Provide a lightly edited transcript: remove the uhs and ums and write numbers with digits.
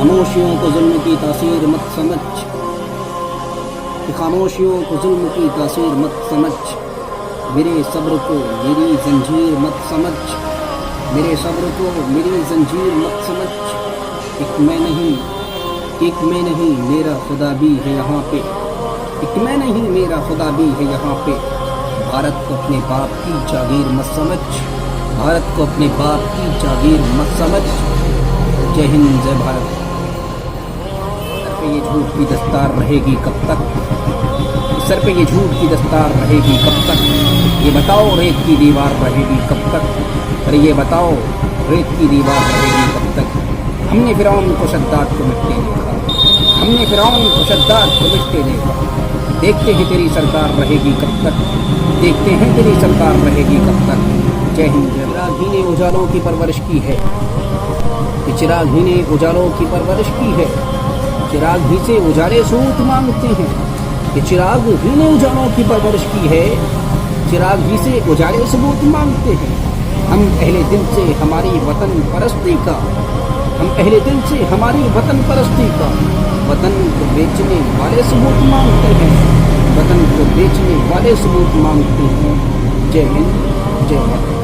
खामोशियों को जुल्म की तासीर मत समझ, कि खामोशियों को जुल्म की तासीर मत समझ, मेरे सब्र को मेरी जंजीर मत समझ, मेरे सब्र को मेरी जंजीर मत समझ। एक मैं नहीं मेरा खुदा भी है यहाँ पे, एक मैं नहीं मेरा खुदा भी है यहाँ पे। भारत को अपने बाप की जागीर मत समझ, भारत को अपने बाप की जागीर मत समझ। जय हिंद जय भारत। सर पे ये झूठ की दस्तार रहेगी कब तक, सर पे ये झूठ की दस्तार रहेगी कब तक। ये बताओ रेत की दीवार रहेगी कब तक, अरे ये बताओ रेत की दीवार रहेगी कब तक। हमने फिरौन को शद्दाद को मिटते देखा, हमने फिरौन को शद्दाद को मिटते देखा। देखते हैं तेरी सरकार रहेगी कब तक, देखते हैं तेरी सरकार रहेगी कब तक। जय हिंद। चिराग ही ने उजालों की परवरिश की है, चिराग ही ने उजालों की परवरिश की है। चिराग ही से उजाले सूत मांगते हैं, कि चिराग ही ने उजालों की परवरिश की है। चिराग ही से उजाले सबूत मांगते हैं। हम पहले दिन से हमारी वतन परस्ती का, हम पहले दिन से हमारी वतन परस्ती का, वतन को बेचने वाले सबूत मांगते हैं, वतन को बेचने वाले सबूत मांगते हैं। जय हिंद जय भारत।